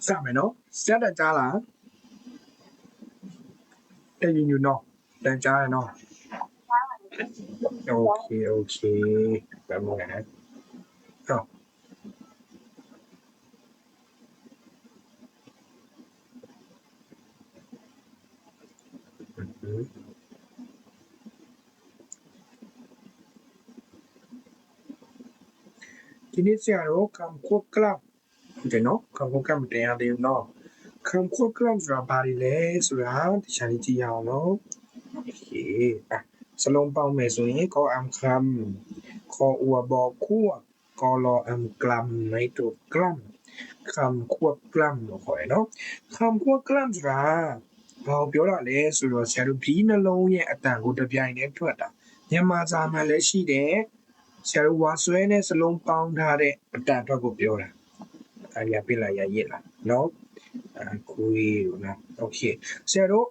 စမယ်နော်စက်တကြားလားတည်ယူနော်တန်ကြားရနော်โอเคแป๊บนึงนะอ้าวဒီနေ့ဆရာတို့ကံခွက်ကလပ်ဟုတ်တယ်နော်ကံခွက်ကလပ်မတင်ရသေးဘူးနော်ကံခွက်ကလပ်ဆိုတာဘာတွေလဲဆိုတာတခြားလေးကြည့်ရအောင်နော်โอเคစလုံးပေါင်းမယ်ဆိုရင်ကောအမ်ခမ်ခေါ်အူဘောคู่ကောလောအမ်ကလမ်နိုင်တူကလမ်คำควบกล้ำလို့ခေါ်ရနော်คำควบกล้ำဆိုတာဘာပြောတာလဲဆိုတော့ဆရာတို့ဘီးနှလုံးရဲ့အတန်ကိုတပြိုင်တည်းထွက်တာမြန်မာစာမှာလည်းရှိတယ်ဆရာတို့ဝါဆွဲနဲ့စလုံးပေါင်းထားတဲ့အတန်ထွက်ကိုပြောတာအားရပြလိုက်ရရစ်လားနော်ခွေးလို့နော်โอเคဆရာတို့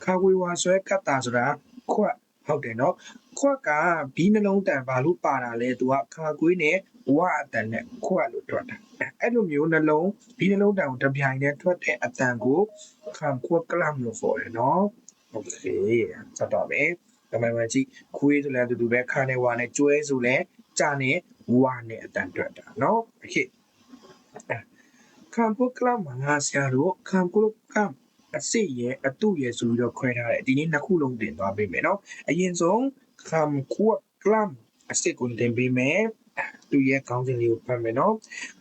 ခါခွေဝါဆွဲကတ်တာဆိုတာခွက်ဟုတ်တယ်နော်ခွက်ကဘီးနှလုံးတန်ဘာလို့ပါတာလဲသူကခါခွေးနဲ့ဝါအတန်နဲ့ခွက်လို့ထွက်တာအဲ့လိုမျိုးနှလုံးဘီးနှလုံးတန်ကိုတပြိုင်တည်းထွက်တဲ့အတန်ကိုခံခွက်ကလမ်လို့ခေါ်တယ်နော်โอเคစတော့မယ်တမန်မကြီးခွေးဆိုလည်းတူတူပဲခါနဲ့ဝါနဲ့ကျွဲဆိုလည်းကြာနဲ့ဝါနဲ့အတန်ထွက်တာနော်โอเคခံခွက်ကလမ်မှာဆရာတို့ခံခွက်ကလမ်အစစ်ရဲ့အတုရဲ့ဆိုပြီးတော့ခွဲထားတယ်ဒီနေ့နှစ်ခုလုံးတင်သွားပေးမယ်နော်အရင်ဆုံးခံခွက်ကလမ်အစစ်ကိုတင်ပေးမယ်သူရဲ့ခေါင်းစဉ်လေးကိုဖတ်မယ်နော်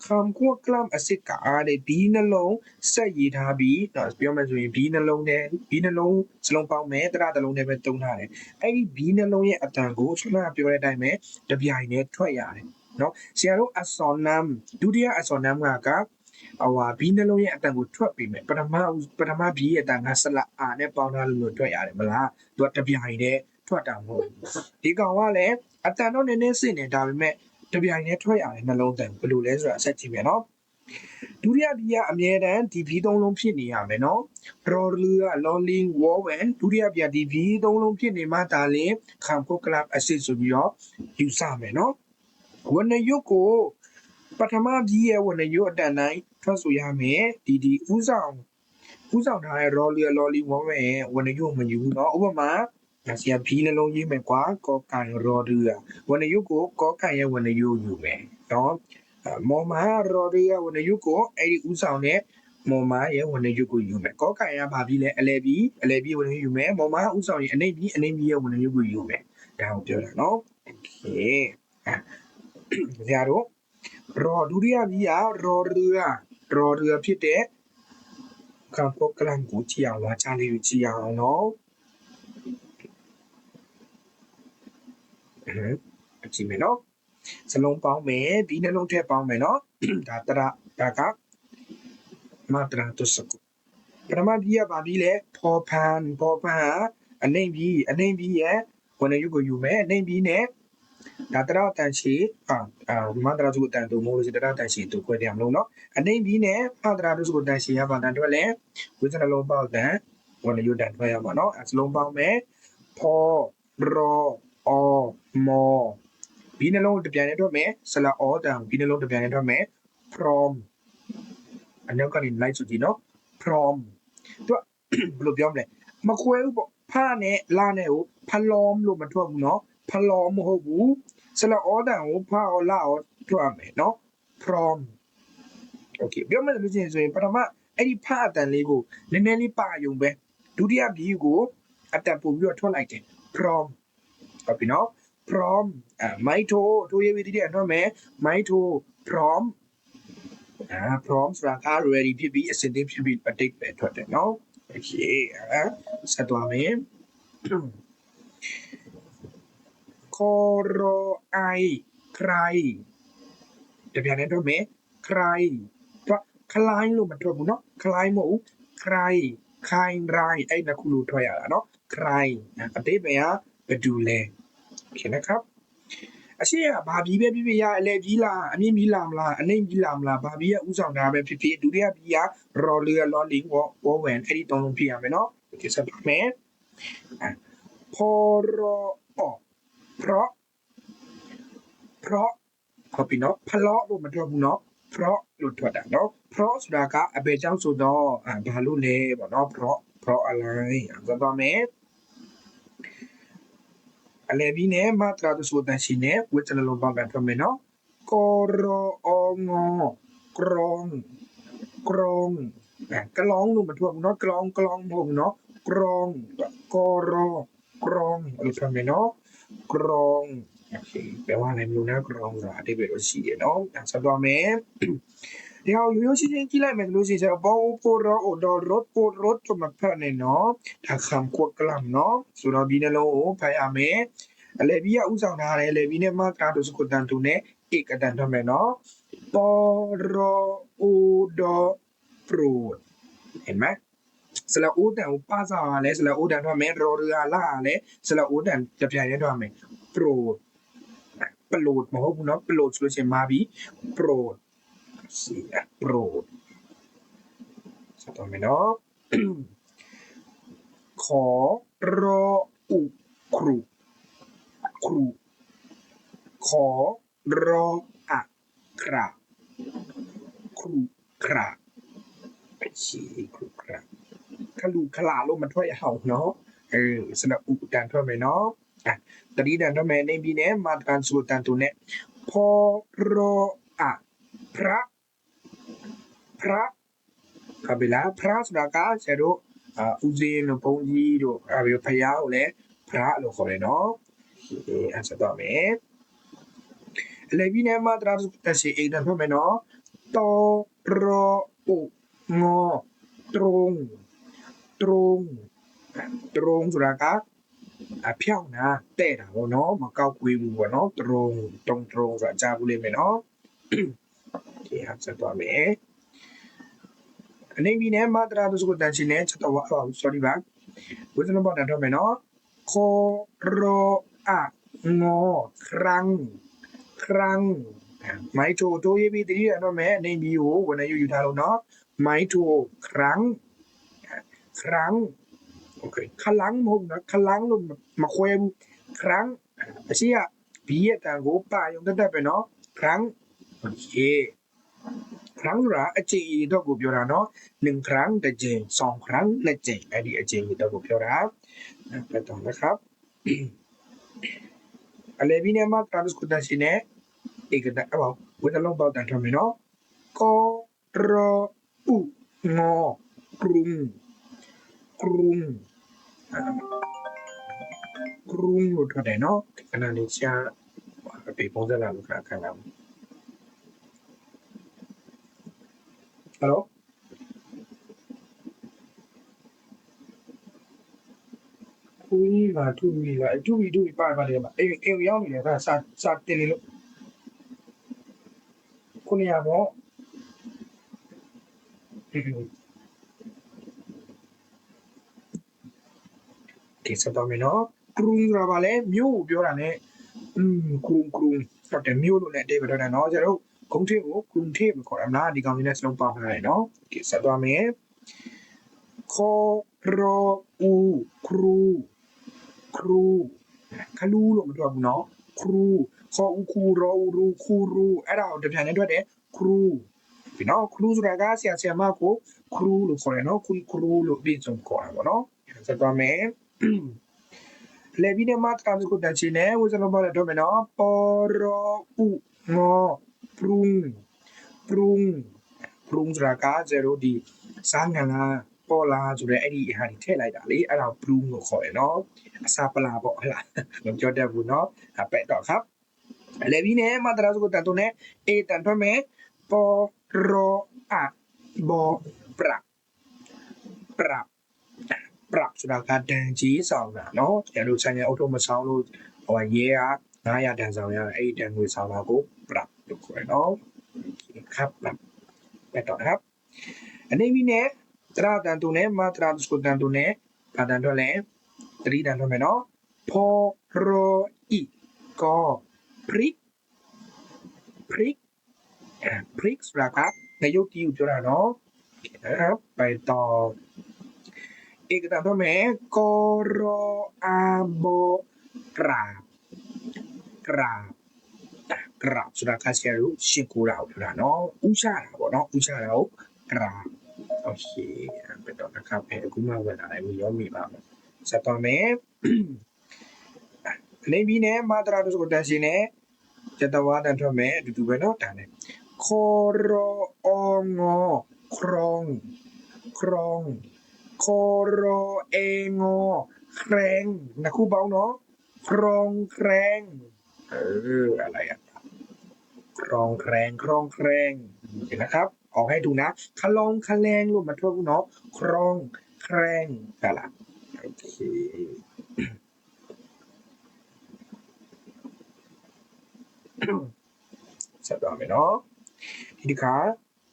คำควบกล้ำအစစ်ကအားတဲ့ဘီးနှလုံးဆက်ရည်ထားပြီးပြောမယ်ဆိုရင်ဘီးနှလုံးနဲ့ဘီးနှလုံးစလုံးပေါင်းမယ်တရတလုံးနဲ့ပဲတုံးထားတယ်အဲ့ဒီဘီးနှလုံးရဲ့အတန်ကိုဆွမ်းနာပြောတဲ့အတိုင်းပဲတပြိုင်နဲ့ထွက်ရတယ်နော်ဆရာတို့အစောနမ်ဒုတိယအစောနမ်ကဘီးနှလုံးရဲ့အတန်ကိုထွက်ပြီးမယ်ပထမဘီးရဲ့အတန်ကဆလာအာနဲ့ပေါင်းထားလို့ထွက်ရတယ်မလားသူကတပြိုင်နဲ့ထွက်တာမဟုတ်ဘူးဒီကောင်ကလည်းအတန်တော့နည်းနည်းစစ်နေဒါပေမဲ့တပြိုင်တည်းထွက်ရတယ်နှလုံးတန်ဘယ်လိုလဲဆိုတာဆက်ကြည့်မယ်နော်ဒုတိယဘီကအမြဲတမ်းဒီဘီသုံးလုံးဖြစ်နေရမယ်နော်ရော်လူကလော်လင်းဝေါ်ဝင်ဒုတိယဘီကဒီဘီသုံးလုံးဖြစ်နေမှဒါလင်းခံဖို့ကလပ်အစစ်ဆိုပြီးတော့ယူဆမယ်နော်ဝနယုတ်ကိုပထမဘီရဲ့ဝနယုတ်အတန်တိုင်းထွက်ဆိုရမယ်ဒီဥဆောင်ထားတဲ့ရော်လူကလော်လင်းဝေါ်ဝင်ဝနယုတ်မယူဘူးနော်ဥပမာဆရာဘီနှလုံးရေးမယ်ကွာကောကန်ရော်ဒူယာဝနယုကိုကောကန်ရဲ့ဝနယုယူမယ်နော်မော်မာရော်ဒူယာဝနယုကိုအဲ့ဒီဥဆောင်နဲ့မော်မာရဲ့ဝနယုကိုယူမယ်ကောကန်ရဘာပြီးလဲအလဲပြီးဝနယုယူမယ်မော်မာဥဆောင်ရင်အနှိမ့်ပြီးရဲ့ဝနယုကိုယူမယ်ဒါကိုပြောတာနော်โอเคဆရာတို့ရော်ဒူရီယာကြီးရော်ဒူယာဖြစ်တဲ့ကံပေါကလန်ကိုကြည့်အောင်ဝါချလေးကိုကြည့်အောင်နော်အကြည့်မယ်နော်စလုံးပေါင်းမယ်ဘီနှလုံးထည့်ပေါင်းမယ်နော်ဒါကမတရာတုစကုပထမဘီကဘာဘီလဲဖော်ဖန်အနှိမ့်ပြီးရဲ့ဝနယုကိုယူမယ်အနှိမ့်ပြီးနဲ့ဒါတရာတန်ရှိမတရာတုတန်တို့မိုးလို့တရာတန်ရှိတို့ခွဲတယ်မလို့နော်အနှိမ့်ပြီးနဲ့မတရာတုကိုတန်ရှိရပါတန်တော့လဲဝိဇ္ဇနှလုံးပေါက်တန်ဝနယုတန်ထွက်ရမှာနော်စလုံးပေါင်းမယ်ဖောရောအော်မောဘီနှလုံးတပြိုင်တည်းထွက်မယ်ဆလာအောတန်ဘီနှလုံးတပြိုင်တည်းထွက်မယ် from အနောက်ကနေ like ဆိုကြည့်နော် from သူဘယ်လိုပြောမလဲမခွဲဘူးပေါ့ဖားနဲ့လာနဲ့ကိုဖလောမ်လို့မထွက်ဘူးနော်ဖလောမ်မဟုတ်ဘူးဆလာအောတန်ကိုဖားအော်လာအော်ထွက်မယ်နော် from okay ပြောမယ်လို့ချင်းဆိုရင်ပထမအဲ့ဒီဖားအတန်လေးကိုနည်းနည်းလေးပါယုံပဲဒုတိယဘီကိုအတန်ပို့ပြီးတော့ထွက်လိုက်တယ် from ဟုတ်ပြီနော် from မိုက်ထိုရေးပြီးတဲ့အတော့မယ်မိုက်ထို from from ဆိုတာက ready ဖြစ်ပြီးအစင်သင့်ဖြစ်ပြီးအတိတ်ပဲထွက်တယ်နော် okay ဆက်သွားမယ်ခေါ်ရောအိုင်ခရိုင်တပြိုင်တည်းထွက်မယ်ခရိုင်ခလိုင်းလို့မထွက်ဘူးနော်ခလိုင်းမဟုတ်ခရိုင်ခိုင်ရိုင်အဲ့နှစ်ခုလို့ထွက်ရတာနော်ခရိုင်အတိတ်ပဲကဘယ်သူလဲဖြစ်นะครับအရှိရဘာပြီးပဲဖြစ်ရအလဲကြီးလားအမြင့်ကြီးလားမလားအနှိမ့်ကြီးလားမလားဘာပြီးရဥဆောင်တာပဲဖြစ်ဖြစ်ဒုတိယပြီးရရော်လီလော်လီဝေါ်ဝင်အဲ့ဒီသုံးလုံးဖြစ်ရမယ်နော်ဒီဆက်ပါမယ်ဖော်ရောเพราะဟုတ်ပြီနော်ဖလော့လို့မထွက်ဘူးနော် เพราะหลุดထွက်တာเนาะเพราะဆိုတာကအဘယ်ကြောင့်ဆိုတော့ဘာလို့လဲပေါ့เนาะเพราะอะไรဆိုတော့မယ်အလဲပြီးနဲ့မတရာသူဆိုတာရှိနေဝိတ္တလုံးပေါက်ကန်ထွက်မယ်เนาะကောရောအောင်ငေါกรองกรองกลองလို့မထွက်ဘူးเนาะกลองမဟုတ်ဘူးเนาะกรองကောရောกรองလို့ထွက်မယ်เนาะกรองโอเคแปลว่าอะไรไม่รู้นะกรองဆိုတာအတိတ်ပဲလို့ရှိတယ်เนาะဆက်သွားမယ်ဒီအောင်ရိုးရှင်းကြည့်လိုက်မယ်လို့ရှိရင်ဘောပိုရောအိုဒရတ်ပိုရတ်ဆိုမှဖတ်နေနော်ဒါခမ်ကွက်ကလမ်နော်ဆိုတော့ဒီနှလုံးကိုဖတ်ရမယ်အလေဘီကဥဆောင်ထားတယ်အလေဘီနဲ့မကာတို့စကုတန်တူနဲ့ဧကတန်ထွက်မယ်နော်ပေါ်ရောအိုဒပရိုเห็นไหมสระอูแต่ป้าสาวอะไรสระอูแต่ทำไมรอเรือล่าอะไรสระอูแต่จะพยายามทำไมโปรดโปรดมาพูดเนาะโปรดสุดเฉยมาบีโปรดสีโปรดสตอมเนาะขอรออุครูขอรออะคราครูคราไปชี้ครูคราขลูขลาลงมันถ้วยเห่าเนาะสระอุดันทั่วไปเนาะตอนนี้ดันทั่วไปในบีเนี้ยมาการสูตรตันตัวเนี้ยพอรออะพระครับเวลาพระสุดากาเสด็จอุเซนพงยีดูอะไรพยาวเลยพระเราขอเลยเนาะอันสุดท้ายเลยพี่เนี่ยมาตราสุดแต่สิ่งอีกนั่นเพื่อไปเนาะตอรออุงอตรงสุดากาเพี้ยวนะเตะเราเนาะมาเกาคุยบัวเนาะตรงสุดจ้าบุเรนไปเนาะโอเคครับสุดท้ายအနေပြီးနဲ့မတရာတို့ကိုတန်ချင်နေချက်တော့sorry ပါဝိသနဘောတန်တော့မယ်နော်ခေါ်ရောအငေါครั้งမိုက်တိုတိုးရေးပြီးတတိယတော့မယ်အနေပြီးကိုဝန်နေယူထားလို့နော်မိုက်တိုครั้งโอเคခလန်းမဟုတ်နော်ခလန်းလို့မခွဲဘူးครั้งအရှိကဘီရဲ့တန်ကိုပါယုံတက်ပဲနော်ครั้งโอเคครั้งละအကြိမ်อีတော့ကိုပြောတာเนาะ1ครั้งတစ်ကြိမ်2ครั้ง2ကြိမ်အဲ့ဒီအကြိမ်อีတော့ကိုပြောတာပတ်တော့นะครับအလေဘီနဲ့မှာ transcript ရှင်နဲ့ဧကတအဘောဝိတလုံးပေါက်တန်ထမယ်เนาะကောရောဥငေါกรุงလို့ထွက်တယ်เนาะခဏလေးရှာပေပုံစံလာလို့ခဏလာHello? 2 ပါပါတယ်ပါအိမ်ရောက်နေတယ်စာတင်နေလို့900ပေါ့ဒီစတော့မနော်ကရုံကပါလေမြို့ပြောတာ ਨੇ ကရုံဟုတ်တယ်မြို့လို့လည်းအတိတ်ပဲတော့နော်ကျတော့ဂုံထေကိုဂုံထေကိုခေါ်ရမလားဒီကောင်ကြီးနဲ့စလုံးပေါင်းထားတယ်နော်ဒီဆက်သွားမယ်ခေါ်ရောဦးခရူခလူလို့မပြောဘူးနော်ခရူခေါ်ဦးခူရောရူခူရူအဲ့ဒါကိုတပြန်နဲ့တွေ့တယ်ခရူဒီနော်ခရူဆိုတာကဆရာမကိုခရူလို့ခေါ်တယ်နော်ခရူလို့ပြင်ဆုံးခေါ်တာပေါ့နော်ဆက်သွားမယ်လေဘီနဲ့မတ်ကန်ကိုတချင်နေဝစလုံးပါတော့မယ်နော်ပေါ်ရောဦးငေါပရုံဆိုတာက0ဒီစားငံလာပေါ်လာဆိုတဲ့အဲ့ဒီဟာတွေထည့်လိုက်တာလေအဲ့ဒါပရုံလို့ခေါ်တယ်နော်အစာပလာပေါ့ဟလားမပြောတတ်ဘူးနော်ပဲ့တော့ครับလေဘီနဲ့မတ်ရာကိုတန်တော့နေအေတန်တော့မယ်ပေါ်ရောအဘောပရာဆိုတာကတန်ကြီးဆောင်တာเนาะကျန်တို့ဆိုင်ရအုပ်ထုံမဆောင်လို့ရဲက900တန်ဆောင်ရအဲ့ဒီတန်ငွေဆောင်တာကိုပရာလို့ခေါ်တယ်เนาะครับပဲ့တော့ครับအနေပြီးနဲ့တရာတန်တူနဲ့မတရာစကုတန်တူနဲ့ဘာတန်တော့လဲတတိတန်တော့မယ်နော်ဖောရောဤကောပရိတ်ဆိုတာကငရုတ်တီကိုပြောတာနော်ပဲတော့ဧကတန်တော့မယ်ကောရောအာဘောကရာ กราบဆိုတာကဆရာတို့ရှင်းကိုတာကိုပြောတာနော်ဥချတာပေါ့နော်ဥချတာကိုกราบโอเคအဲ့တော့นะครับအခုမှဝင်လာတယ်ရောမိပါမယ်ဆက်တော့မယ်နေပြီးနဲ့မာတရာတို့ကိုတန်းရှင်းနဲ့ကျတဝါတန်ထွက်မယ်အတူတူပဲနော်ဒါနဲ့ခေါ်ရောအောင်ငေါခရောင်းခရောင်းခေါ်ရောအေငေါခရင်နှစ်ခုပေါင်းနော်ခရောင်းခရင်อะไรอ่ะครองแครงครองแครงเห็นนะครับออกให้ดูนะคลองคแรงรวมมาทั่วเนาะครองแครงนั่นแหละโอเคဆက်သွားမယ်နော်ဒီတစ်ခါ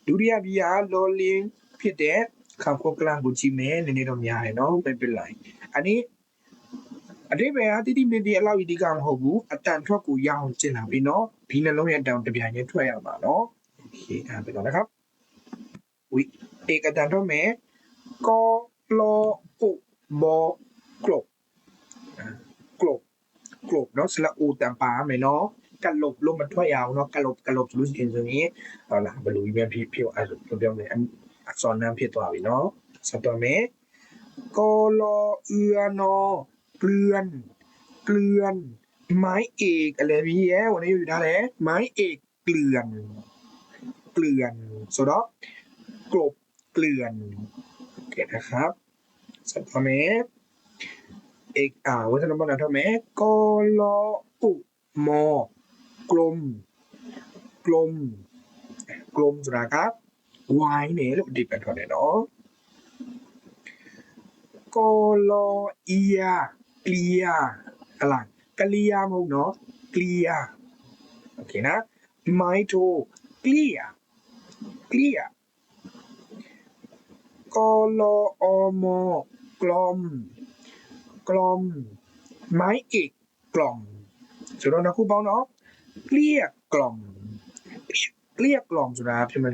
ဒုတိယပြာလောလင်းဖြစ်တဲ့ခံခုတ်ကလန်ကိုကြည့်မယ်နည်းနည်းတော့များတယ်နော်ပဲပြလိုက်อันนี้အတိပ္ပယ်ဟာတိတိမတိအလောက်ဒီကမဟုတ်ဘူးအတန်ထွက်ကိုရအောင်ကျင့်လာပြီနော်ဒီနှလုံးရဲ့အတန်တပြိုင်ချင်းထွက်ရမှာနော်โอเคအဲ့ဒါนะครับဝိเอกအတန်ထွက်မယ်ကောလောပုဘောကလုတ်ကလုတ်ကလုတ်နော်စလာအိုတန်ပါမယ်နော်ကလုတ်လုံးမထွက်ရအောင်နော်ကလုတ်ဆိုလို့ရှိရင်ဟုတ်လားဘယ်လိုပဲဖြစ်အဲ့လိုပြောမယ်အစောနမ်းဖြစ်သွားပြီနော်ဆက်တော့မယ်ကောလောเอือနော်เกลือนไม้เอกอะไรพี่แย่วันนี้อยู่ท่าไหนไม้เอกเกลือนสุดแล้วกลบเกลือนโอเคนะครับสัตว์ทำไมเอกวัฒนธรรมทำไมกลอุมกลมสุดนะครับวายเนี่ยลูกดิบกันเท่าไหร่เนาะกลเอียเกลียอะไรกลียมဟုတ်နော်เกลียโอเคนะไม้โทเกลียกลอมกลอมไม้เอกกล่อมสุดแล้วนะครูပေါင်းเนาะเกลียกล่อมဆိုတာဖြစ်မယ်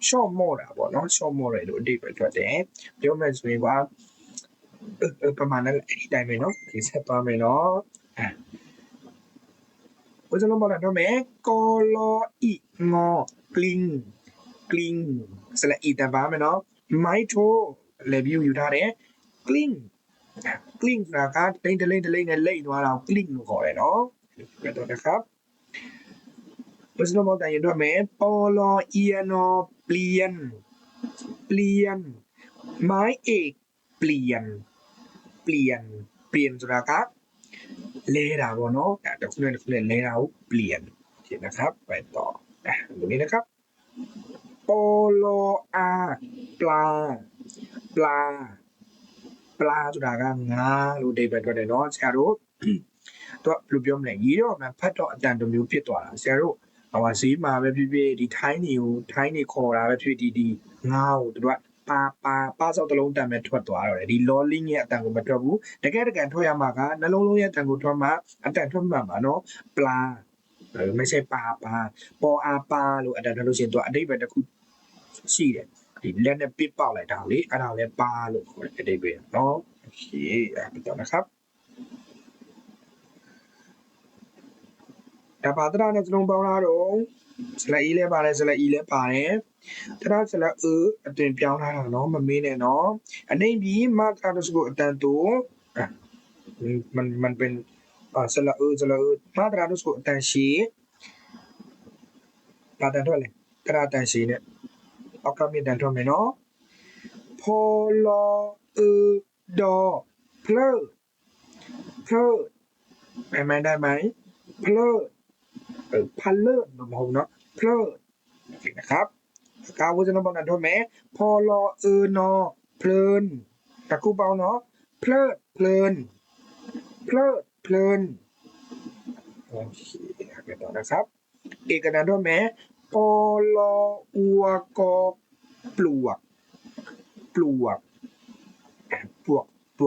ရှော့မော့တာပေါ့เนาะရှော့မော့တယ်လို့အဓိပ္ပာယ်ထွက်တယ်ပြောမယ်ဆိုရင်ကประมาณนั้นแหละဒီတိုင်းပဲเนาะဒီဆက်သွားမယ်เนาะဘယ်လိုမှလာတော့မယ်ကောလောဤငေါကလင်းစလက်ဤတပါမယ်เนาะမိုက်ထိုလေဗီယူထားတယ်ကလင်းဆိုတာကတိန်တလိမ့်နဲ့လိမ့်သွားတာကလင်းလို့ခေါ်တယ်เนาะပြတော့นะครับဘယ်လိုမှတိုင်ရတော့မယ်ပေါ်လောဤနောเปลี่ยนไม้เอกเปลี่ยนဆိုတာကလဲတာပေါ့เนาะတစ်ခုနဲ့လဲတာကိုเปลี่ยนဖြစ်นะครับไปต่อตรงนี้นะครับปลอาปลาဆိုတာကငါလို့အဓိပ္ပာယ်ထွက်တယ်เนาะဆရာတို့တော့ဘယ်လိုပြောမလဲရေးတော့မှဖတ်တော့အတန်တစ်မျိုးဖြစ်သွားတာဆရာတို့ဈေးမှာပဲဖြစ်ဖြစ်ဒီထိုင်းတွေခေါ်တာပဲဖြစ်ဒီငါ့ကိုတို့ကပါစောက်တစ်လုံးတန်မဲ့ထွက်သွားတော့တယ်ဒီလောလင်းရဲ့အတန်ကိုမထွက်ဘူးတကယ်ထွက်ရမှာကနှလုံးလုံးရဲ့အတန်ကိုထွက်မှာအတန်ထွက်မှာပါနော်ပလာไม่ใช่ปลาပေါ်อาปลาလို့အတန်ထွက်လို့ရှိရင်သူအဓိပ္ပာယ်တစ်ခုရှိတယ်ဒီလက်နဲ့ပစ်ပေါက်လိုက်တာလေအဲ့ဒါလည်းပါလို့ခေါ်တယ်အဓိပ္ပာယ်နော်โอเคအဲ့ဒါนะครับဒါပါတရနဲ့စလုံးပေါင်းလာတော့စလက် E လည်းပါတယ်စလက် E လည်းပါတယ်တရစလက် E အတင်ပြောင်းထားတာเนาะမမေးနဲ့เนาะအနေပြီးမတ်တာတို့အတန်တူมันเป็นสระมาตราတို့ကိုအတန်ရှိပါတန်ထွက်လေတရတန်ရှိနဲ့အောက်ကမြင့်တန်ထွက်မယ်เนาะဖော်လောဒေါ်ဖလไม่ได้ไหมเพลิดพันเลิศมองเนาะเพลิดนะครับการวัฒนธรรมนั้นถูกไหมพอรอนอเพลินตะกูเบาเนาะเพลินโอเคกันต่อนะครับเอกนันถูกไหมปอลออัวกอปลว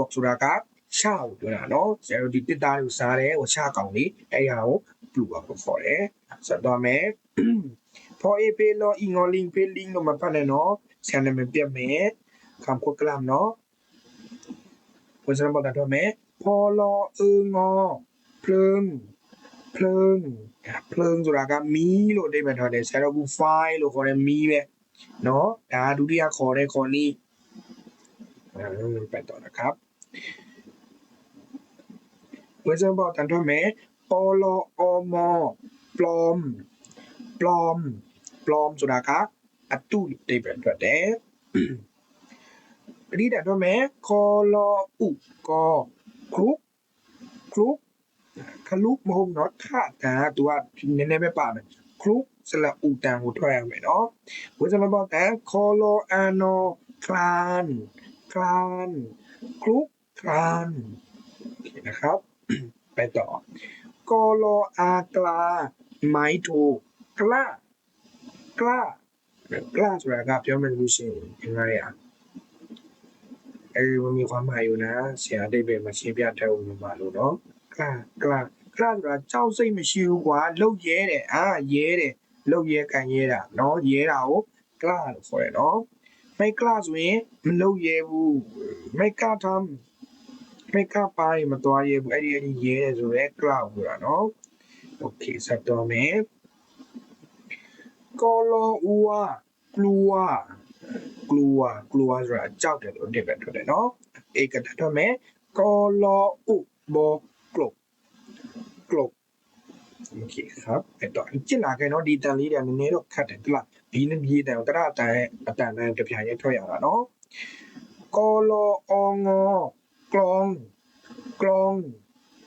กสุรากาเช่าด้วยนะเนาะဆရာတို့ဒီတစ်သားကိုစားတယ်ဟိုချကောင်လေးအဲ့ဟာကိုပလူပါကိုခေါ်တယ်ဆက်တော့မယ်ဖော်အေပေလောအင်ငေါလင်းဖေလင်းလို့မဖတ်နဲ့နော်ဆရာနာမည်ပြတ်မယ်คำควบกล้ามเนาะเพราะฉะนั้นบอกกันว่าแม่พอลอเองอเพลิง เพลิงเพลิงဆိုတာကမီးလို့အဓိပ္ပာယ်ထားတယ်ဆရာတို့က fire လို့ခေါ်တယ်မီးပဲเนาะဒါဒုတိယခေါ်တဲ့ခေါ်နည်းပတ်တော့นะครับဝေစံပေါ်တန်ထွက်မယ်ปลอมปลอมปลอมปลอมဆိုတာကအတုအဓိပ္ပာယ်ထွက်တယ်ပရိဒတ်ထွက်မယ်ခေါ်လောဥကောခရုခရုခလုမဟုတ်เนาะခတာသူကနည်းနည်းပဲပါမယ်ခရုစလဥတန်ကိုထွက်ရမယ်เนาะဝေစံပေါ်တန်ခေါ်လောအနောคลานคลานครุคลานนะครับไปต่อกลอากลาไม้โทกล้ากล้ากล้าဆိုတာကပြောမယ်လို့ရှိရင်ငါရมันมีความหมายอยู่นะဆရာအတိတ်ပဲမရှင်းပြတတ်ဘူးမှာလို့เนาะกล้ากล้ากล้าဆိုတာကြောက်စိတ်မရှိဘူးကွာလှုပ်ရဲတယ်ရဲတယ်လှုပ်ရဲကန်ရဲတာเนาะရဲတာကိုกล้าလို့ခေါ်တယ်เนาะไม่กล้าဆိုရင်မလုပ်ရဲဘူးไม่กล้าทำไม่กล้าไปမသွားရဲဘူးအဲ့ဒီရဲတယ်ဆိုရဲกล้าဆိုတာเนาะโอเคဆက်တော့မယ်กลออูวกลัวกลัวกลัวဆိုတာကြောက်တယ်လို့အဓိပ္ပာယ်ထွက်တယ်เนาะเอกทัศน์ထွက်မယ်กลออุบอกกลบกลบโอเคครับအဲ့တော့ကြည့်လာခဲ့เนาะဒီတန်လေးတွေနည်းနည်းတော့ခတ်တယ်တလားဘီနဲ့ဘီတန်တရအတန်တန်တပြားရဲထွက်ရတာเนาะกลอองกลองกลอง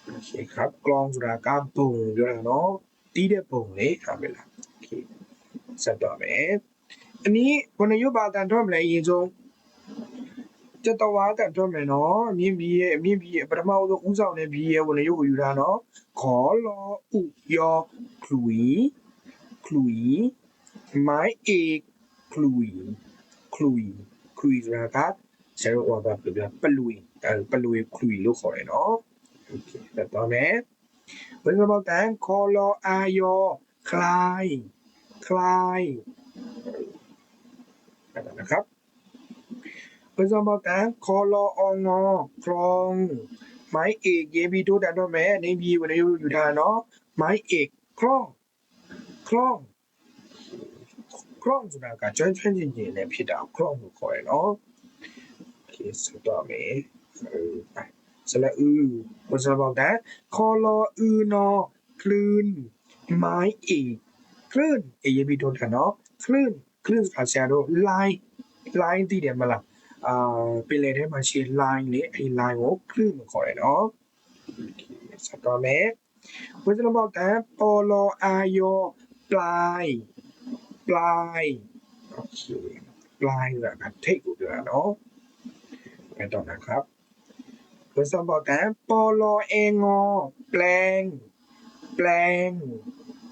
โอเคครับกลองဆိုတာကပုံပြောတာเนาะတီးတဲ့ပုံလေဟုတ်ပြီလားโอเคဆက်တော့မယ်อันนี้ဘယ်နှရုပ်ပါတန်ထွက်မလဲအရင်ဆုံးကျက်တော်ဝါတန်ထွက်မယ်เนาะအမြင့်ပြီးရဲ့ပထမဆုံးဥဆောင်တဲ့ဘီရဲ့ဘယ်နှရုပ်ကိုယူတာเนาะခေါ်လောဥယောခလူီမိုင်းเอกခလူီဆိုတာကဆရာတို့ဟောတာပြောပလူီခလူီလို့ခေါ်တယ်เนาะโอเคဆက်တော့မယ်ဘယ်လိုမှတန်ခေါ်လောအာယောคลายนะครับเพื่อนสมบัติคอลอองอคลองไม้เอกเยบีทุดันด้วยแม่ในบีวันนี้อยู่ทานเนาะไม้เอกคล่องสุดาการจนจริงๆเนี่ยพี่ดาวคล่องคอยเนาะโอเคสุดต่อเมไปสละเพื่อนสมบัติคอลอนอคลื่นไม้เอกคลื่นเยบีทุดันเนาะคลื่นสุดาเสียดูไลน์ตีเดียมาละเป็นเลยได้มาเชียร์ไลน์เลยไอ้ไลน์โอ้คลื่นมันขอเลยเนาะสตอแม่เพื่อนจะบอกแต่ปลอายปลายโอเคปลายแบบเทคอยู่ด้วยเนาะไปต่อนะครับเพื่อนจะบอกแต่ปลอเองอแปลง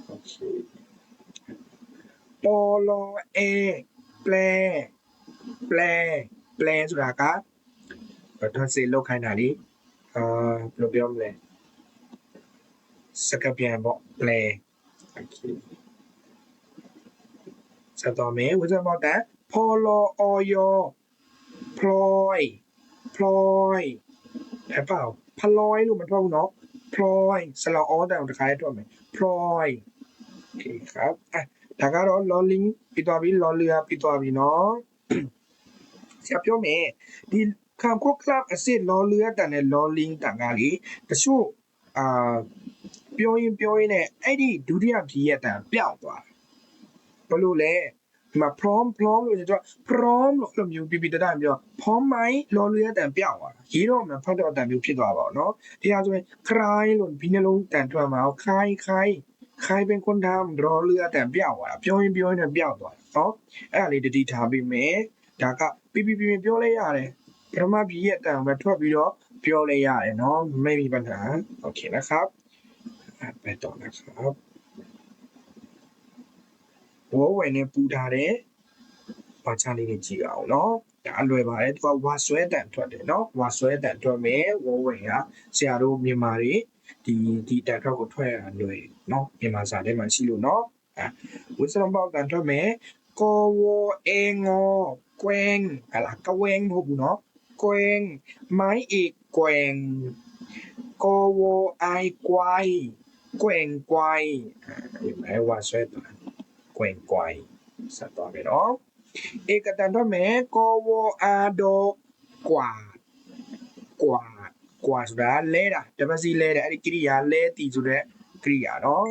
โอเคปลอเอแปลဆိုတာကဘာသာစေလောက်ခိုင်းတာလေဘယ်လိုပြောမလဲစကားပြန်ပေါ့แปลโอเคစတော့မယ်ဝိဇ္ဇာမောတန်ဖော်လောအော်ယောพลอยအဲ့ပါဖလောยလို့မထွက်ဘူးเนาะพลอยစလောအောတန်တခါလေးထွက်မယ်พลอยโอเคครับဒါကတော့လောလင်းပြီးသွားပြီလောလီယာပြီးသွားပြီเนาะဆရာပြောမယ်ဒီခံခွက်ကလပ်အစ်စ်လော်လီယာတန်နဲ့လော်လင်းတန်ကလေတချို့ပြောရင်နဲ့အဲ့ဒီဒုတိယဖြီးရဲ့တန်ပျောက်သွားဘယ်လိုလဲဒီမှာ prom လို့ကျွန်တော် prom လို့အဲ့လိုမျိုးပြတတ်ပြော prom မိုင်းလော်လီယာတန်ပျောက်သွားရေးတော့မှဖတ်တော့တန်မျိုးဖြစ်သွားပါတော့เนาะဒီဟာဆိုရင် cry လို့ဘီနှလုံးတန်ထွက်မှာခိုင်းเป็นคนทำလော်လီယာတန်ပျောက်သွားပြောရင်နဲ့ပျောက်သွားเนาะအဲ့ဒါလေးတတိထားပြီးမယ်ဒါကပြပြောလိုက်ရတယ်ပထမပြည်ရဲ့အတန်ပဲထွက်ပြီးတော့ပြောလိုက်ရတယ်เนาะไม่มีปัญหาโอเคนะครับไปต่อนะครับဝေါ်ဝယ်နဲ့ပူထားတဲ့ဘာချလေးတွေကြည့်အောင်เนาะဒါအလွယ်ပါတယ်သူကဝါဆွဲတန်ထွက်တယ်เนาะဝါဆွဲတန်ထွက်မယ်ဝေါ်ဝယ်ကဆရာတို့မြန်မာတွေဒီတန်ထွက်ကိုထွက်ရတာလွယ်เนาะမြန်မာစာထဲမှာရှိလို့เนาะဝိစရံပေါတန်ထွက်မယ်ကောဝเองแกวงอะไรกแวงพวกเนาะแกวงไม้เอกแกวงกวไอควาย แกว่งไกวเห็นไหมว่าช่วยตัวแกว่งไกวสัตว์ต่อไปเนาะเอกตันทแม่กวอาโดกวาดกวาดกวาดဆိုတာလဲတာတပတ်စီလဲတယ်အဲ့ဒီကိရိယာလဲတီဆိုတဲ့ကိရိယာเนาะ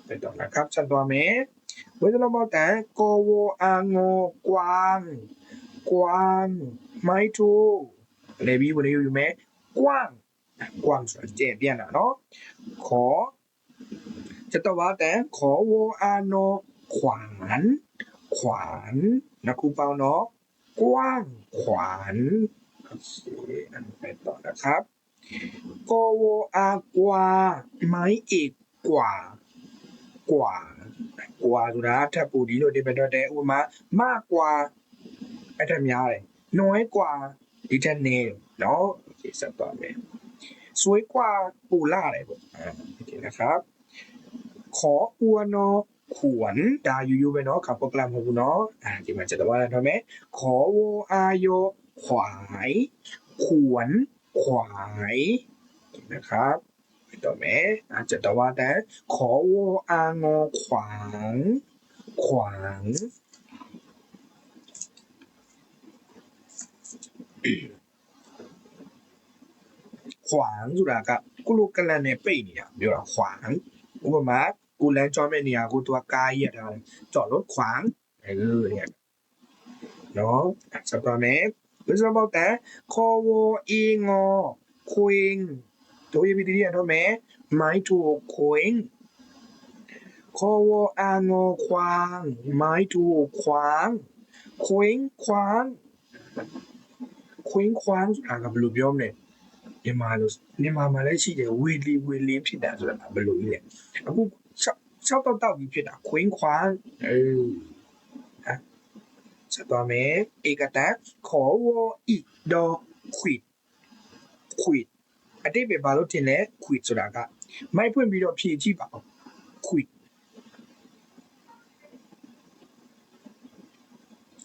ไปต่อนะครับสัตว์ต่อแม่เวลาเราบอกแต่กวอางกวางกวางไม้ทูเลบี้วันนี้อยู่ไหมกว้างกว้างส่วนเจ็บเปลี่ยนอ่ะเนาะขอจะตว่าแต่ขอวออาโนขวานขวานนะครูเปาเนาะกว้างขวานโอเคอันไปต่อนะครับกวอากวาไม้อีกกว่ากว่ากว่าဆိုတာထပ်ပူဒီလို့ဒီပဲတော့တဲ့ဥပမာမกว่าအဲ့ထက်များတယ်น้อยกว่าဒီထက်နည်းเนาะโอเคဆက်သွားမယ်สวยกว่าပူလာတယ်ပေါ့โอเคนะครับขออัวโนขวนดาอยู่ๆไปเนาะขับโปรแกรมของกูเนาะที่มันจะตะว่าอะไรทำไหมขอวอาโยขวายขวนขวายนะครับต่อไหมอาจจะตะว่าแต่ขอวอางอขวางขวางขวางဆိုတာကကုလုကလန်နဲ့ပိတ်နေတာပြောတာขวางဥပမာกูလမ်းကြောမဲ့နေရာကိုသူကကားရက်ထားတယ်จอดรถขวางเนี่ยเนาะဆက်ပါမယ်ဘယ်စမောက်တဲ့ခေါ်ဝအီငေါခွင်းတို့ရပြီးတည်းရတော့မယ်မိုင်းတူခွင်းခေါ်ဝအာငေါခွางမိုင်းတူခွางခွင်းခွางခွင်းခွางဆိုတာကဘယ်လိုပြောမလဲမြန်မာမှာလည်းရှိတယ်ဝီလီဖြစ်တာဆိုတာဘယ်လိုလဲအခုတောက်ကြီးဖြစ်တာခွင်းခွางဆက်သွားမယ်เอกตัดขอวอีดอขวิดအတိတ်ပဲဘာလို့ထင်လဲขวิดဆိုတာကမိုက်ဖွင့်ပြီးတော့ဖြည့်ကြည့်ပါဦးขวิด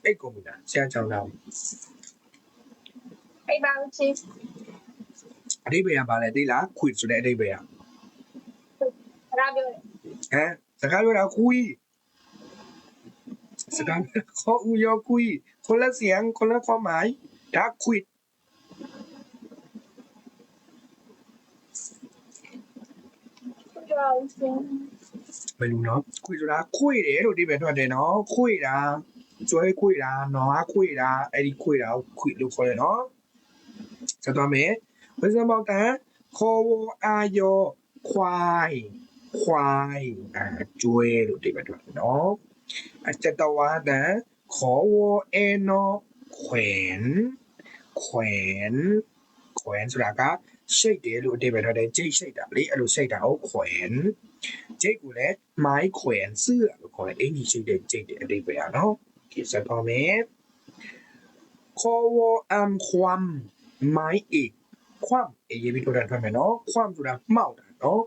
အဲ့ကောင်မလားဆရာကြောင်းလားအဲ့ပါဦးချင်းအတိတ်ပဲကဘာလဲသိလားขวิดဆိုတဲ့အတိတ်ပဲကစကားပြောတယ်စကားပြောတာคุยสการข้ออุยอคุยคนละเสียงคนละความหมายดักควิดไม่รู้เนาะคุยဆိုတာခွေတယ်လို့ဒီပဲထွက်တယ်เนาะခွေတာကျွဲခွေတာနော်ခွေတာအဲ့ဒီခွေတာခွေလို့ခေါ်တယ်เนาะဆက်သွားမယ်ဝိဇ္ဇမောက်တန်ခေါ်ဝအာယောควายကျွဲလို့ဒီပဲထွက်တယ်เนาะအကျတဝါဒံခေါ်ဝအေနောแขวนဆိုတာကရှိတ်တယ်လို့အဓိပ္ပာယ်ထားတယ်ကြိတ်ရှိတ်တာလေအဲ့လိုရှိတ်တာကိုแขวนကြိတ်ကိုလည်းမိုင်းแขวนเสื้อလို့ခေါ်တယ်အင်ကြီးရှိတ်တဲ့ကြိတ်တဲ့အဓိပ္ပာယ်อ่ะเนาะဒီစပေါ်မယ်ခေါ်ဝအမ်ခွမ်မိုင်းอีกခွမ်ရေးပြီးတော့ထွက်မယ်เนาะခွမ်ဆိုတာမှောက်တာเนาะ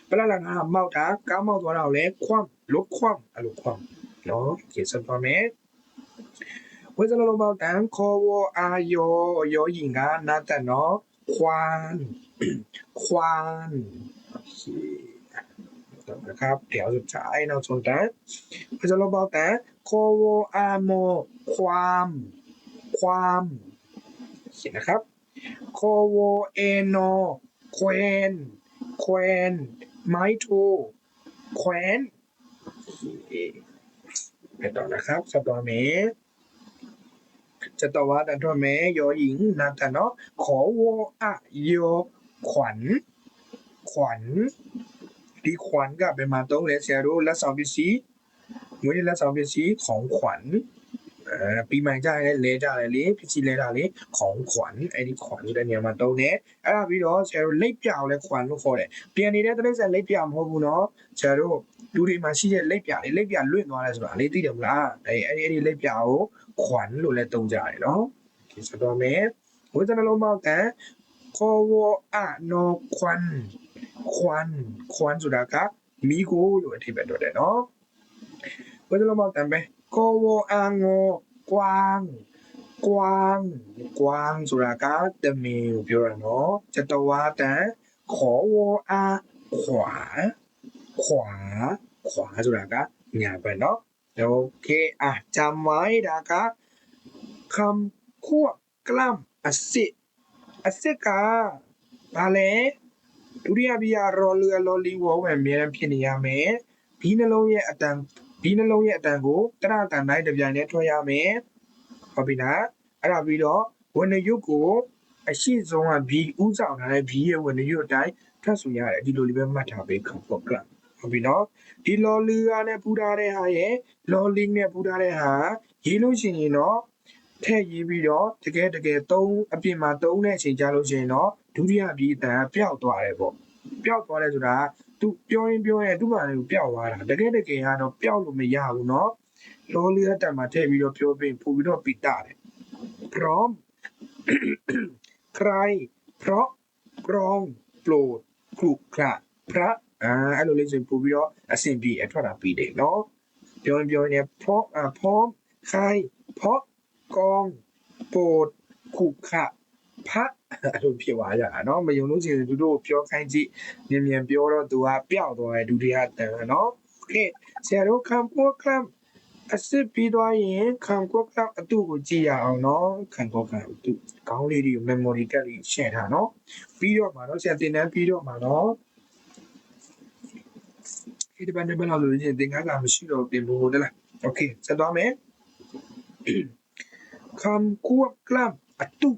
ပလလငါမှောက်တာကားမှောက်သွားတာကိုလည်းခွမ်လုတ်ခွမ်အဲ့လိုခွမ်เนาะဒီစပေါ်မယ်ဝိဇ္ဇလောဘောတန်ခေါ်ဝအာယောရင်ကနာတနော်ควานโอเคต่อนะครับเดี๋ยวสุดท้ายเราชนกันวိဇ္ဇလောဘောတန်ခေါ်ဝอาโมความเขียนนะครับခေါ်ဝเอโนแขวนไม้ทูแขวนไปต่อนะครับสตอเมจะต่อว่าแต่ตัวเมยอหญิงนาแต่เนาะขอวอะโยขวัญဒီขวัญကဘယ်မှာသုံးလဲဆရာတို့လက်ဆောင်ပစ္စည်းငွေလက်ဆောင်ပစ္စည်းของขวัญပြီးမှကြရဲလဲကြတယ်လေပစ္စည်းလဲတာလေของขวัญအဲ့ဒီขวัญဆိုတဲ့နေရာမှာသုံးတယ်အဲ့ဒါပြီးတော့ဆရာတို့လက်ပြကိုလည်းขวัญလို့ခေါ်တယ်ပြန်နေတဲ့တိရစ္ဆာန်လက်ပြမဟုတ်ဘူးเนาะဆရာတို့လူတွေမှာရှိတဲ့လက်ပြလွင့်သွားတယ်ဆိုတာလေသိတယ်မလားအဲ့ဒီလက်ပြကိုขวัญလို့လည်းသုံးကြတယ်เนาะဒီဆိုတော့မယ်ဝိဇ္ဇနှလုံးပေါက်တဲ့ခေါ်ဝอะနောขวัญဆိုတာကမိကိုလို့အဓိပ္ပာယ်တော့တယ်เนาะဝိဇ္ဇနှလုံးပေါက်တဲ့ပဲခေါ်ဝအာငေါกวางဆိုတာကတမင်ကိုပြောတာเนาะจะตวาแต่ขอวอา ขวาขวาขวาဆိုတာကညာဘက်เนาะโอเคจำไว้ဒါကคำควบกล้ำအစစ်ကဘာလဲဒုတိယဘီယာရော်လီလော်လီဝေါ်ဝယ်အမြဲတမ်းဖြစ်နေရမယ်ဘီနှလုံးရဲ့အတန်ကိုတရတန်တိုင်းတစ်ပြိုင်တည်းထွက်ရမယ်ဟုတ်ပြီလားအဲ့ဒါပြီးတော့ဝဏ္ဏယုတ်ကိုအရှိဆုံးကဘီဥဆောင်ထားတဲ့ဘီရဲ့ဝဏ္ဏယုတ်အတိုင်းထွက်ဆိုရတယ်ဒီလိုလေးပဲမှတ်ထားပေးခံပေါ့ကလားဟုတ်ပြီနော်ဒီလော်လီကနဲ့ပူထားတဲ့ဟာရဲ့လော်လီနဲ့ပူထားတဲ့ဟာရေးလို့ရှိရင်တော့ထည့်ရေးပြီးတော့တကယ်3အပြင်မှာ3နဲ့အချိန်ကြာလို့ရှိရင်တော့ဒုတိယဘီအတန်ပျောက်သွားတယ်ပေါ့ပျောက်သွားတယ်ဆိုတာသူပြောရင်သူ့ဘာလဲပျောက်သွားတာတကယ်ကတော့ပျောက်လို့မရဘူးเนาะလော်လီအတန်မှာထည့်ပြီးတော့ပြောပြီးပို့ပြီးတော့ပိတာတယ်พร้อม ใครเพราะกรองโปรดครุขระพระအဲ့လိုလေးဆိုပို့ပြီးတော့အဆင်ပြေအထွက်တာပြီးတယ်เนาะပြောရင်เพราะพร้อมใครเพราะกรองโปรดครุขระพระအဲ့လိုဖြစ်သွားကြတာเนาะမယုံလို့ရှိရင်သူတို့ပြောခိုင်းကြည့်မြန်ပြောတော့သူကပျောက်သွားတယ်ဒုတိယတန်เนาะโอเคဆရာတို့ခံဖို့ကလပ်အစစ်ပြီးသွားရင်ခံကိုကလပ်အတူကိုကြည့်ရအောင်เนาะခံကိုကလပ်အတူခေါင်းလေးတွေ memory ကလေးရှင်းထားเนาะပြီးတော့မှာเนาะဆရာသင်တန်းပြီးတော့မှာเนาะဒီဘက်နဲ့ဘယ်လောက်လို့ရင်သင်ခန်းစာမရှိတော့ပြင်ဖို့ဟုတ်လားโอเคဆက်သွားမယ်ခံကိုကလပ်အတူ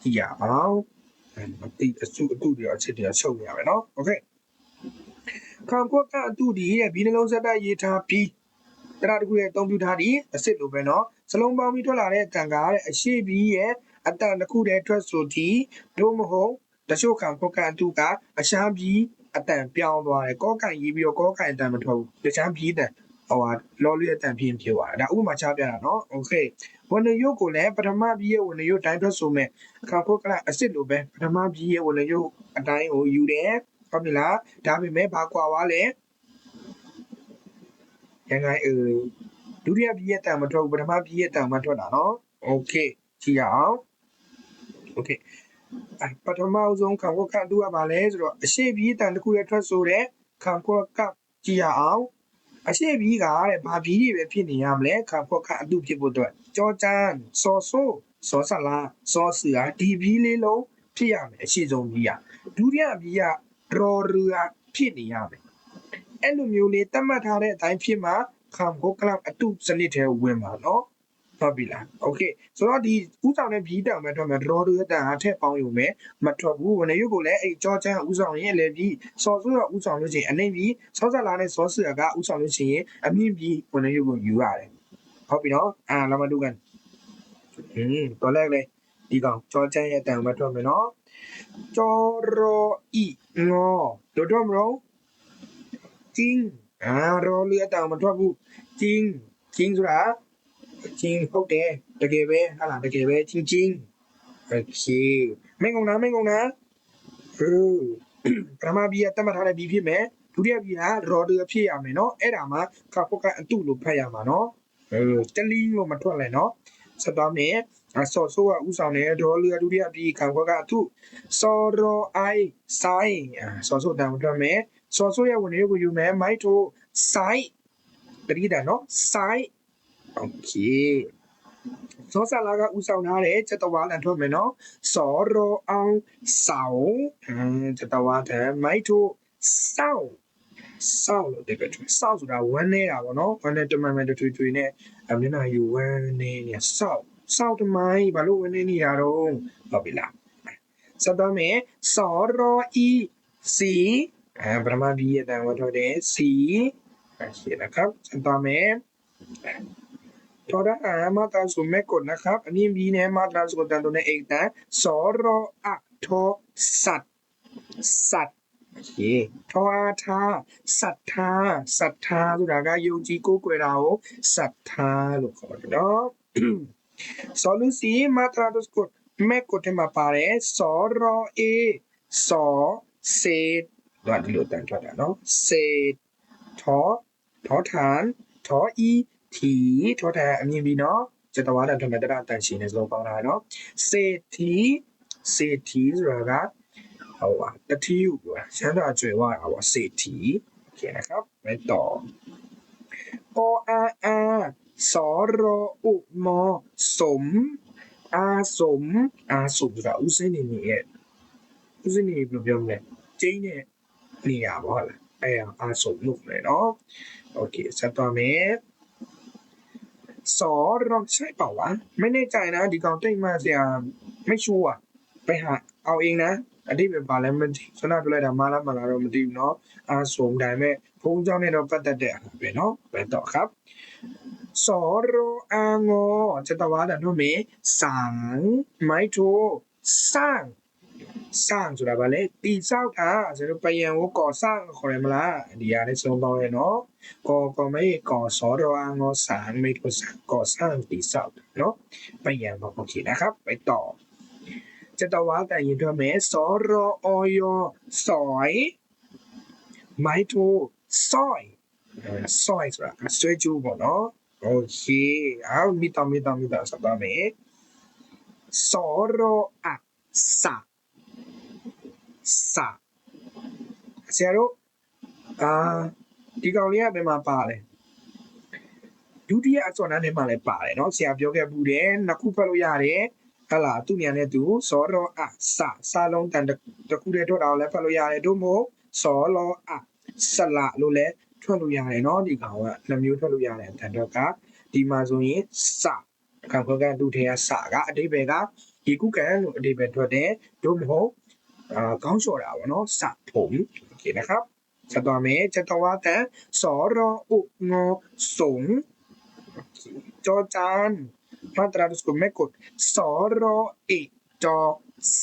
ကြည့်ရအောင်အတူတွေအချက်တွေချုပ်နေရမယ်เนาะโอเคခံကိုကလပ်အတူဒီရဲ့ဘီနှလုံးစက်တိုက်ရေးထားပြီးတရားတခုရဲ့အသုံးပြုထားသည်အစစ်လိုပဲเนาะစလုံးပေါင်းပြီးထွက်လာတဲ့အတန်ကားတဲ့အရှိဘီရဲ့အတန်တစ်ခုတည်းထွက်ဆိုသည်တို့မဟုတ်တချို့ခံကိုကလပ်အတူကအရှားဘီအတန်ပြောင်းသွားတယ်ကောကန်ရေးပြီးတော့ကောကန်အတန်မထွက်ဘူးတခြားဘီအတန်လော်လီအတန်ဖြစ်သွားတယ်ဒါဥပမာချပြတာเนาะโอเคဝဏ္ဏယုတ်ကိုလည်းပထမဘီရဲ့ဝဏ္ဏယုတ်တိုင်းထွက်ဆိုမဲ့ခံကိုကလပ်အစစ်လိုပဲပထမဘီရဲ့ဝဏ္ဏယုတ်အတိုင်းကိုယူတယ်ဟုတ်ပြီလားဒါပေမဲ့ဘာကွာသွားလဲยังไงဒုတိယဘီရဲ့တန်မထွက်ဘူးပထမဘီရဲ့တန်မှထွက်တာเนาะโอเคကြည့်ရအောင်โอเคပထမဆုံးခံကိုကတူကပါလဲဆိုတော့အရှိဘီတန်တစ်ခုရဲ့ထွက်ဆိုတဲ့ခံကိုကကြည့်ရအောင်အရှိဘီကတဲ့ဘာဘီတွေပဲဖြစ်နေရမလဲခံကိုကအတူဖြစ်ဖို့အတွက်ကြောချမ်းစောဆိုးစောဆလာစောစီဟာဒီဘီလေးလုံးဖြစ်ရမယ်အရှိဆုံးဘီကဒုတိယဘီကရော်ရူဖြစ်နေရမယ်အဲ့လိုမျိုးလေးတတ်မှတ်ထားတဲ့အတိုင်းဖြစ်မှာခံကိုကလပ်အတုစနစ်ထဲဝင်ပါเนาะဟုတ်ပြီလားโอเคဆိုတော့ဒီဥဆောင်တဲ့ဘီတောင်မဲ့ထွက်မယ်ဒရော်ရူတန်ဟာထက်ပေါင်းယူမယ်မထွက်ဘူးဝဏ္ဏယုတ်ကိုလည်းအဲ့ကြောချမ်းဥဆောင်ရင်လည်းပြီးစောဆိုးကဥဆောင်လို့ရှိရင်အနှိမ့်ပြီးစောဆက်လာတဲ့စောဆူကဥဆောင်လို့ရှိရင်အမြင့်ပြီးဝဏ္ဏယုတ်ကိုယူရတယ်ဟုတ်ပြီเนาะလာမတူကန်တော်လိုက်လေဒီကောင်ကြောချမ်းရဲ့တန်မဲ့ထွက်မယ်เนาะကြောရောဤငေါတို့တော့မလို့จริงรอเรือต่างมันทั่วผู้จริงဆိုတာจริงဟုတ်တယ်တကယ်ပဲဟာလားတကယ်ပဲจริงโอเคမင်းကုန်လားပထမဘီကတတ်မှတ်ထားတဲ့ဘီဖြစ်မယ်ဒုတိယဘီကရော်ဒူဖြစ်ရမယ်เนาะအဲ့ဒါမှခါဖို့ကအတုလို့ဖတ်ရမှာเนาะတလီလို့မထွက်လဲเนาะဆက်သွားမယ်ဆော့ဆိုးကဥဆောင်နေဒေါ်လီဒုတိယဘီခါဖို့ကအတုစောရောအိုင်ဆိုင်ဆော့ဆိုးတန်ထွက်မယ်စောဆိုးရဲ့ဝင်တွေကိုယူမယ်မိုက်ထိုဆိုင်တတိတာเนาะဆိုင်โอเคစောဆလာကဥဆောင်ထားတဲ့ချက်တဝါလန်ထွက်မယ်เนาะစောရောအောင်ဆောင်ချက်တဝါတဲ့မိုက်ထိုဆောက်လို့ဒီကထဆောက်ဆိုတာဝမ်းနေတာပေါ့เนาะဝမ်းနေတမန်မဲ့ထွေနဲ့မျက်နှာယူဝမ်းနေဆောက်တမိုင်းဘာလို့ဝမ်းနေနေရတော့ဟုတ်ပြီလားစတော့မယ်စောရောဤစီပထမဘီရဲ့တန်ဝတ်ထွက်တယ်စီရှိนะครับစတော့မယ်တော်တာမတာဆိုမဲ့ကိုนะครับအမြင်ဘီနဲ့မတာဆိုတန်တော့နဲ့အိတ်တန်စောရောအထောစတ်โอเคထောအားထားစတ်ထားဆိုတာကယုံကြည်ကိုးကွယ်တာကိုစတ်ထားလို့ခေါ်တယ်နော်ဆောလူစီမတာဆိုမဲ့ကိုထဲမှာပါတယ်စောရောအေစောစေတော့ဒီလိုတန်ထွက်တာနော်စေထောထန်ထောဤထီထောထန်အမြင်ပြီးနော်စတဝါဒထွက်မဲ့တရတန်ရှင်နေစလုံးပေါင်းတာနော်စေတီဆိုတာက ဟုတ်ပါတတိယကရှမ်းသာကျွေဝါပါစေတီโอเคนะครับไปต่อออาสรอุมสมอาสมဆိုတာဦးစင်းနေနေရဲ့ဦးစင်းနေဘယ်လိုပြောမလဲကျင်းတဲ့နေရာပေါ့ဟုတ်လားအဲ့ဒါအာစမလို့လေနော်โอเคဆက်သွားမယ်สอรใช่เปล่าวะไม่แน่ใจนะဒီကောင်တိတ်မှဆရာไม่ชัวร์ไปหาเอาเองนะအတိပဲပါလဲမသိခဏပြလိုက်တာမလားတော့မသိဘူးเนาะအာဆိုဒါပေမဲ့ဘုံเจ้าနဲ့တော့ပတ်သက်တဲ့ပဲเนาะပဲတော့ครับสอรอางอจะตะวาแต่นู่นมีสังไม้โทสร้างဆိုတာဗာလေတိဆောက်တာကျွန်တော်ပယံကိုก่อสร้างခေါ်ရမလားဒီရတဲ့ဆုံးပေါင်းရနော်ก่อไม่ก่อสอรอางอสางไม่ถูกก่อสร้างတိဆောက်เนาะပယံบอกโอเคนะครับไปต่อจะตะวาแต่ยินด้วยไหมสอรออยสอยไม้โทสร้อยဆိုတာဆွဲကြိုးပေါ့နော်โอเคเอามีต่อสักต่อไหมสอรออะสะဆရာတို့ဒီကောင်လေးကဘယ်မှာပါလဲဒုတိယအစောနန်းထဲမှာလည်းပါတယ်เนาะဆရာပြောခဲ့ဘူးတယ်နှစ်ခုဖတ်လို့ရတယ်ဟလာသူ့ညာနဲ့သူစောရောအစာလုံးတန်တစ်ခုတည်းထွက်တာကိုလည်းဖတ်လို့ရတယ်တို့မို့စောလောအဆလာလို့လည်းထွက်လို့ရတယ်เนาะဒီကောင်ကနှစ်မျိုးထွက်လို့ရတယ်တန်တော့ကဒီမှာဆိုရင်စခံခွက်ကသူ့ထဲကစကအတိပယ်ကဒီကုကံလို့အတိပယ်ထွက်တယ်တို့မဟုတ်ခေါင်းလျှော်တာပေါ့နော်စผมโอเคนะครับဆက်သွားမယ်จะตวาแต่สรอุงอสงจอจานมาตราดุสกุลไม่กดสรเอจอ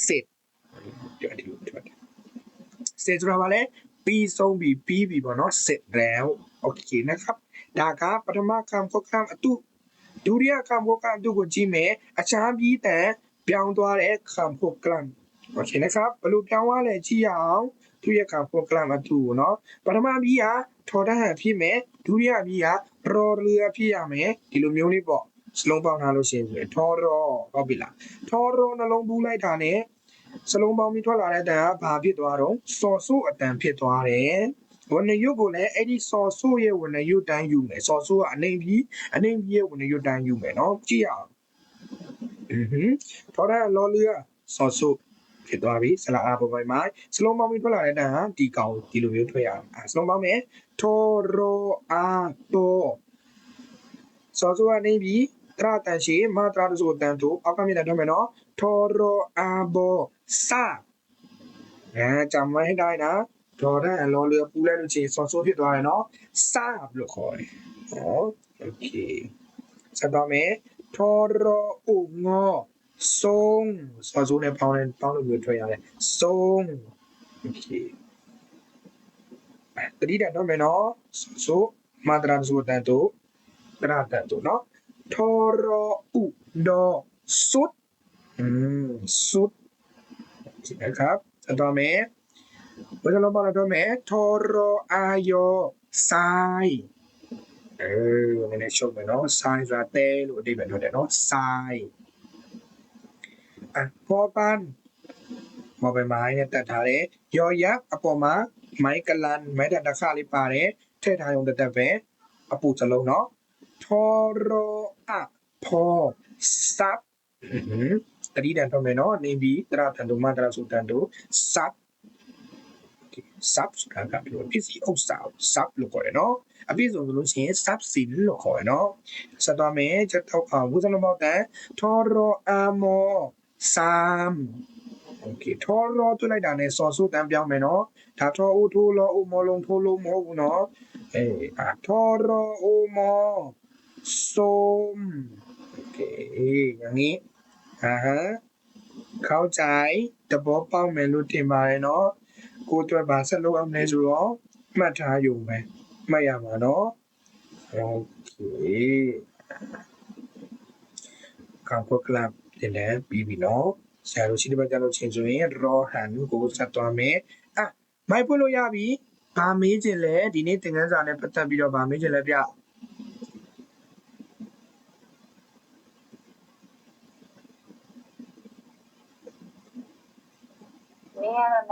เสร็จเดี๋ยวเสร็จဆိုတာပါလဲပြီးဆုံးပြီးပေါ့နော်เสร็จแล้วโอเคนะครับဒါကပထမคำควบคำအတုဒုတိယคำควบคำအတုကိုကြည့်မယ်အခြားပြီးတန်ပြောင်းသွားတဲ့คำควบคำโอเคนะครับဘယ်လိုပြောင်းသွားလဲကြည့်အောင်သူရဲ့คำควบคำအတုကိုနော်ပထမပြီးကထော်တဟန်ဖြစ်မယ်ဒုတိယပြီးကရော်လျာဖြစ်ရမယ်ဒီလိုမျိုးလေးပေါ့စလုံးပေါင်းထားလို့ရှိရင်ထော်ရောဟုတ်ပြီလားထော်ရောနှလုံးပူးလိုက်တာနဲ့စလုံးပေါင်းပြီးထွက်လာတဲ့အတန်ကဘာဖြစ်သွားတော့စော်ဆိုးအတန်ဖြစ်သွားတယ်ဝဏယုတ်ကိုလည်းအဲ့ဒီစော်ဆိုးရဲ့ဝဏယုတ်တိုင်းယူမယ်စော်ဆိုးကအနှိမ့်ပြီးရဲ့ဝဏယုတ်တိုင်းယူမယ်နော်ကြည့်အောင်ထော်ရလော်လျာစော်ဆိုးဖြစ်သွားပြီစလာအပေါ်ပိုင်းမှာစလုံးပေါင်းပြီးထွက်လာတဲ့အတန်ဟာဒီကောင်ဒီလိုမျိုးထွက်ရအောင်စလုံးပေါင်းမယ်ထော်ရောအာတောစော်ဆိုးကနေပြီးတရတန်ရှိမတရတဆိုတန်တို့အောက်ကမြင်တယ်မယ်နော်ထော်ရောအာဘောစာကြမ်းမိုင်းတိုင်းနာဒေါ်ရအလော်လျာပူလိုက်လို့ချင်းစော်ဆိုးဖြစ်သွားတယ်နော်စာလို့ခေါ်တယ်ဟောโอเคဆက်သွားမယ်ထော်ရောဥငေါဆုံးစော်ဆိုးနဲ့ပေါင်းလို့မျိုးထွက်ရတယ်ဆုံးโอเคတတိယတော့မယ်နော်ဆိုမတရဆိုတန်တို့တရတန်တို့နော်ထော်ရောဥဒေါ်สุดสุดนะครับဆက်သွားမယ်ဘယ်လိုပါလဲတော့မယ်ထော်ရောအာယောဆိုင်နည်းနည်းရှုပ်မယ်နော်ဆိုင်ဆိုတာတဲလို့အဓိပ္ပာယ်ထွက်တယ်နော်ဆိုင်ပေါ်ပန်မော်ဘယ်မိုင်းနဲ့တက်ထားတယ်ရော်ရက်အပေါ်မှာမိုင်းကလန်မိုင်းတက်တစ်ခါလေးပါတယ်ထည့်ထားရုံတက်ပဲအပူစလုံးနော်ထော်ရောအဖောစပ်တတိတန်တော့မယ်နော်နေပြီးတရတန်တို့မတရဆိုတန်တို့စပ်ဆိုတာကပြောပစ္စည်းဥစ္စာစပ်လို့ခေါ်တယ်နော်အပြည့်စုံဆိုလို့ရှိရင်စပ်စီလို့ခေါ်တယ်နော်ဆက်သွားမယ်ချက်တော့ဝုဇ္ဇနမောတန်ထော်ရောအာမောဆမ်โอเคထော်ရောတွေ့လိုက်တာနဲ့စော်ဆိုးတန်ပြောင်းမယ်နော်ဒါထော်အိုထိုးလောအိုမောလုံးထိုးလို့မဟုတ်ဘူးနော်ထော်ရောအိုမောส้มโอเคอย่างนี้เข้าใจတဘောပေါက်မယ်လို့ထင်ပါတယ်နော်ကိုအတွက်ပါဆက်လုပ်အောင်လဲဆိုတော့မှတ်ထားယူမယ်မှတ်ရမှာနော်โอเคကောင်ကလပ်တင်တယ်ပြီးပြီနော်ဆရာတို့ရှိတဲ့ဘက်ကျလို့ချင်းဆိုရင်ရောဟန်ကိုဆက်သွားမယ်မိုက်ပွလို့ရပြီဗာမေးခြင်းလဲဒီနေ့သင်ခန်းစာနဲ့ပတ်သက်ပြီးတော့ဗာမေးခြင်းလဲပြ没有。